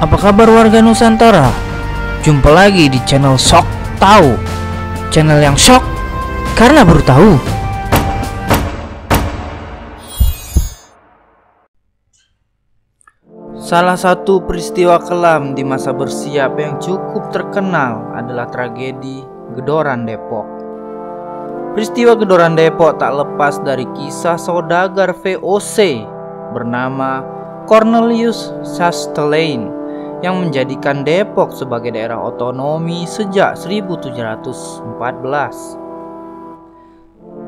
Apa kabar warga Nusantara? Jumpa lagi di channel Sok Tahu. Channel yang shock karena baru tahu. Salah satu peristiwa kelam di masa bersiap yang cukup terkenal adalah tragedi Gedoran Depok. Peristiwa Gedoran Depok tak lepas dari kisah saudagar VOC bernama Cornelius Chastelain yang menjadikan Depok sebagai daerah otonomi sejak 1714.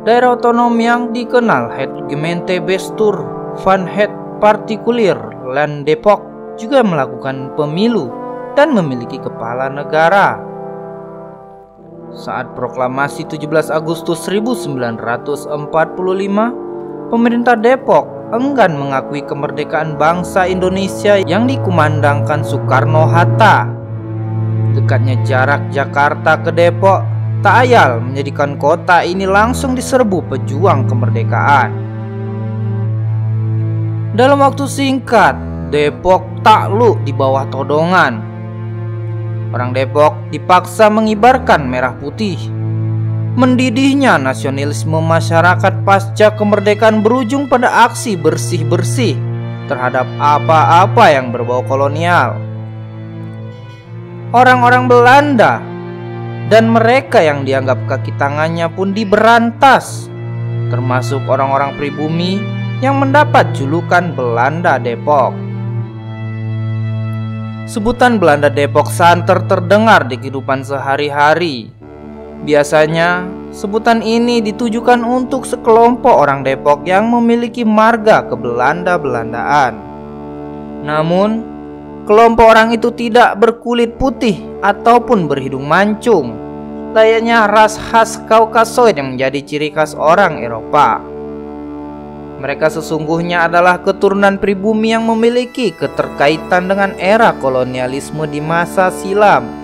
Daerah otonomi yang dikenal Het Gemeente Bestuur van het Particulier Land Depok juga melakukan pemilu dan memiliki kepala negara. Saat proklamasi 17 Agustus 1945, pemerintah Depok enggan mengakui kemerdekaan bangsa Indonesia yang dikumandangkan Soekarno-Hatta. Dekatnya jarak Jakarta ke Depok tak ayal menjadikan kota ini langsung diserbu pejuang kemerdekaan. Dalam waktu singkat, Depok takluk di bawah todongan. Orang Depok dipaksa mengibarkan merah putih. Mendidihnya nasionalisme masyarakat pasca kemerdekaan berujung pada aksi bersih-bersih terhadap apa-apa yang berbau kolonial. Orang-orang Belanda dan mereka yang dianggap kaki tangannya pun diberantas, termasuk orang-orang pribumi yang mendapat julukan Belanda Depok. Sebutan Belanda Depok santer terdengar di kehidupan sehari-hari. Biasanya, sebutan ini ditujukan untuk sekelompok orang Depok yang memiliki marga kebelanda-belandaan. Namun, kelompok orang itu tidak berkulit putih ataupun berhidung mancung, layaknya ras khas Kaukasoid yang menjadi ciri khas orang Eropa. Mereka sesungguhnya adalah keturunan pribumi yang memiliki keterkaitan dengan era kolonialisme di masa silam.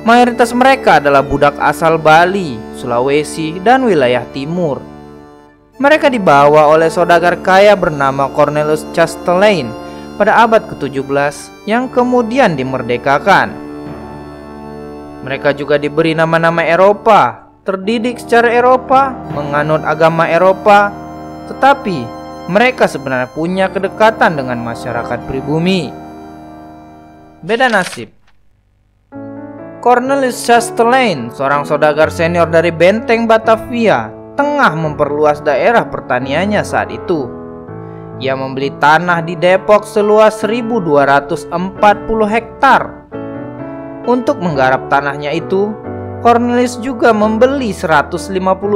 Mayoritas mereka adalah budak asal Bali, Sulawesi, dan wilayah timur. Mereka dibawa oleh saudagar kaya bernama Cornelius Chastelain pada abad ke-17 yang kemudian dimerdekakan. Mereka juga diberi nama-nama Eropa, terdidik secara Eropa, menganut agama Eropa, tetapi mereka sebenarnya punya kedekatan dengan masyarakat pribumi. Beda nasib. Cornelius Chastelain, seorang saudagar senior dari Benteng Batavia, tengah memperluas daerah pertaniannya saat itu. Ia membeli tanah di Depok seluas 1.240 hektar. Untuk menggarap tanahnya itu, Cornelius juga membeli 150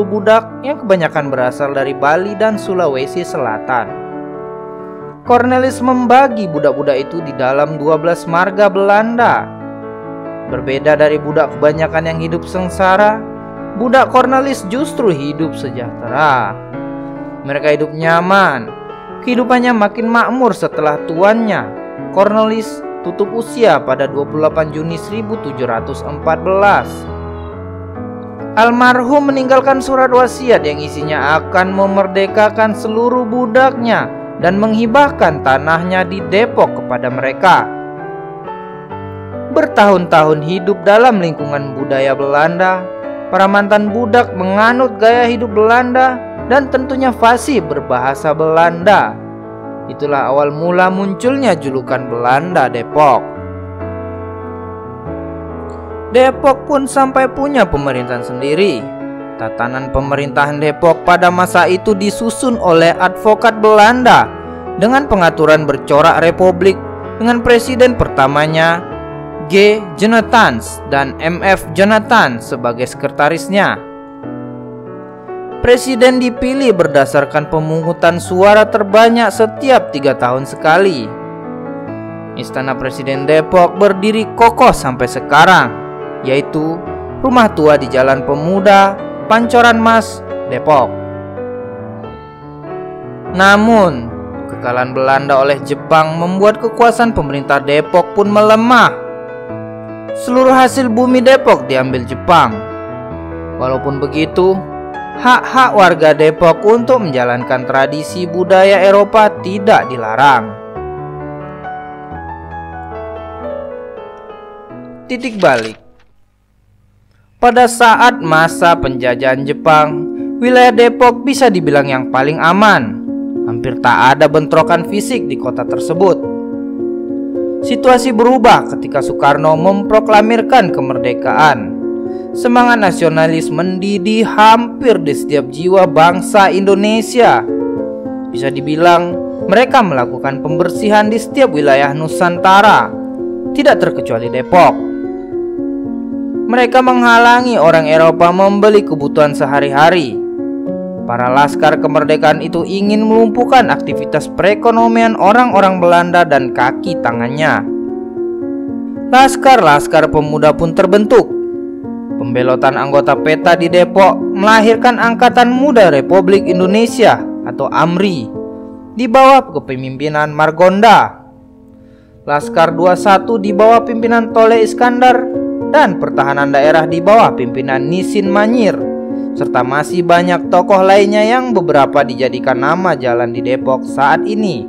budak yang kebanyakan berasal dari Bali dan Sulawesi Selatan. Cornelius membagi budak-budak itu di dalam 12 marga Belanda. Berbeda dari budak kebanyakan yang hidup sengsara, budak Cornelius justru hidup sejahtera. Mereka hidup nyaman. Kehidupannya makin makmur setelah tuannya, Cornelius, tutup usia pada 28 Juni 1714. Almarhum meninggalkan surat wasiat yang isinya akan memerdekakan seluruh budaknya dan menghibahkan tanahnya di Depok kepada mereka. Bertahun-tahun hidup dalam lingkungan budaya Belanda, para mantan budak menganut gaya hidup Belanda dan tentunya fasih berbahasa Belanda. Itulah awal mula munculnya julukan Belanda Depok. Depok pun sampai punya pemerintahan sendiri. Tatanan pemerintahan Depok pada masa itu disusun oleh advokat Belanda dengan pengaturan bercorak republik dengan presiden pertamanya G. Jonatans dan M.F. Jonathan sebagai sekretarisnya. Presiden dipilih berdasarkan pemungutan suara terbanyak setiap 3 tahun sekali. Istana Presiden Depok berdiri kokoh sampai sekarang, yaitu Rumah Tua di Jalan Pemuda, Pancoran Mas, Depok. Namun, kekalahan Belanda oleh Jepang membuat kekuasaan pemerintah Depok pun melemah. Seluruh hasil bumi Depok diambil Jepang. Walaupun begitu, hak-hak warga Depok untuk menjalankan tradisi budaya Eropa tidak dilarang. Titik balik. Pada saat masa penjajahan Jepang, wilayah Depok bisa dibilang yang paling aman. Hampir tak ada bentrokan fisik di kota tersebut. Situasi berubah ketika Soekarno memproklamirkan kemerdekaan. Semangat nasionalis mendidih hampir di setiap jiwa bangsa Indonesia. Bisa dibilang mereka melakukan pembersihan di setiap wilayah Nusantara, tidak terkecuali Depok. Mereka menghalangi orang Eropa membeli kebutuhan sehari-hari. Para laskar kemerdekaan itu ingin melumpuhkan aktivitas perekonomian orang-orang Belanda dan kaki tangannya. Laskar-laskar pemuda pun terbentuk. Pembelotan anggota PETA di Depok melahirkan Angkatan Muda Republik Indonesia atau AMRI di bawah kepemimpinan Margonda. Laskar 21 di bawah pimpinan Tole Iskandar dan Pertahanan Daerah di bawah pimpinan Nisin Manyir, serta masih banyak tokoh lainnya yang beberapa dijadikan nama jalan di Depok saat ini.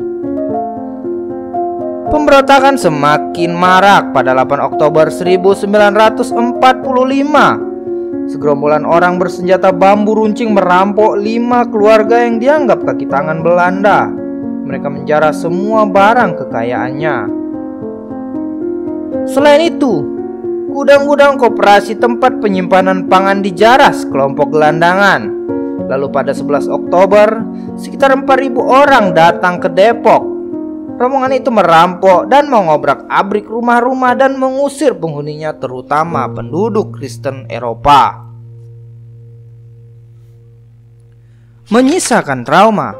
Pemberontakan semakin marak pada 8 Oktober 1945. Segerombolan orang bersenjata bambu runcing merampok 5 keluarga yang dianggap kaki tangan Belanda. Mereka menjarah semua barang kekayaannya. Selain itu, gudang-gudang koperasi tempat penyimpanan pangan dijarah kelompok gelandangan. Lalu pada 11 Oktober, sekitar 4.000 orang datang ke Depok. Rombongan itu merampok dan mengobrak-abrik rumah-rumah dan mengusir penghuninya, terutama penduduk Kristen Eropa. Menyisakan trauma.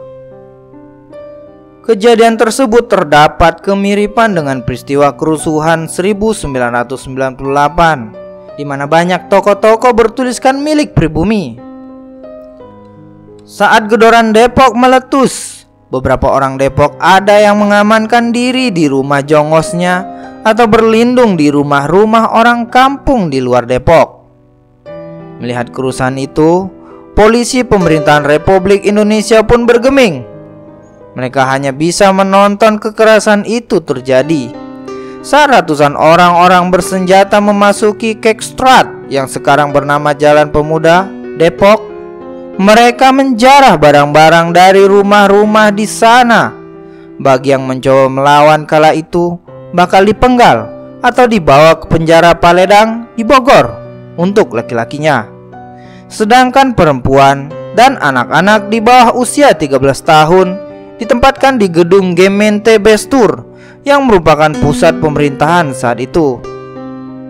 Kejadian tersebut terdapat kemiripan dengan peristiwa kerusuhan 1998, di mana banyak toko-toko bertuliskan milik pribumi. Saat Gedoran Depok meletus, beberapa orang Depok ada yang mengamankan diri di rumah jongosnya atau berlindung di rumah-rumah orang kampung di luar Depok. Melihat kerusuhan itu, polisi pemerintahan Republik Indonesia pun bergeming. Mereka hanya bisa menonton kekerasan itu terjadi saat ratusan orang-orang bersenjata memasuki Kekstrat yang sekarang bernama Jalan Pemuda, Depok. Mereka menjarah barang-barang dari rumah-rumah di sana. Bagi yang mencoba melawan kala itu bakal dipenggal atau dibawa ke penjara Paledang di Bogor untuk laki-lakinya. Sedangkan perempuan dan anak-anak di bawah usia 13 tahun ditempatkan di gedung Gemeente Bestur yang merupakan pusat pemerintahan saat itu.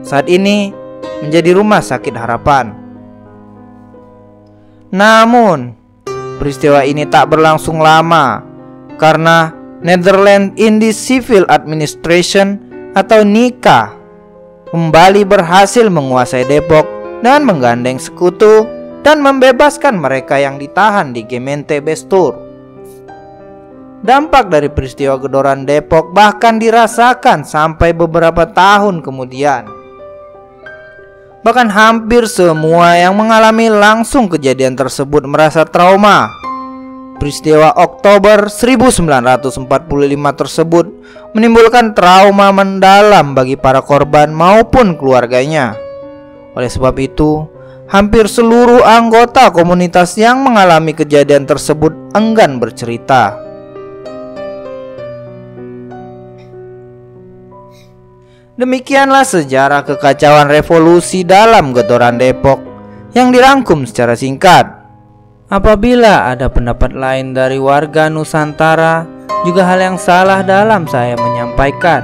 Saat ini menjadi Rumah Sakit Harapan. Namun, peristiwa ini tak berlangsung lama karena Netherlands Indies Civil Administration atau NICA kembali berhasil menguasai Depok dan menggandeng sekutu dan membebaskan mereka yang ditahan di Gemeente Bestur. Dampak dari peristiwa Gedoran Depok bahkan dirasakan sampai beberapa tahun kemudian. Bahkan hampir semua yang mengalami langsung kejadian tersebut merasa trauma. Peristiwa Oktober 1945 tersebut menimbulkan trauma mendalam bagi para korban maupun keluarganya. Oleh sebab itu, hampir seluruh anggota komunitas yang mengalami kejadian tersebut enggan bercerita. Demikianlah sejarah kekacauan revolusi dalam Gedoran Depok yang dirangkum secara singkat. Apabila ada pendapat lain dari warga Nusantara, juga hal yang salah dalam saya menyampaikan.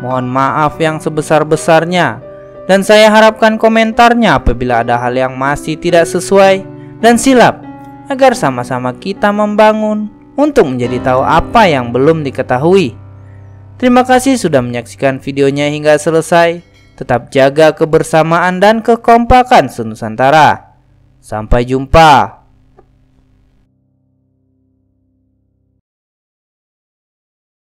Mohon maaf yang sebesar-besarnya, dan saya harapkan komentarnya apabila ada hal yang masih tidak sesuai dan silap, agar sama-sama kita membangun untuk menjadi tahu apa yang belum diketahui. Terima kasih sudah menyaksikan videonya hingga selesai. Tetap jaga kebersamaan dan kekompakan se-Nusantara. Sampai jumpa.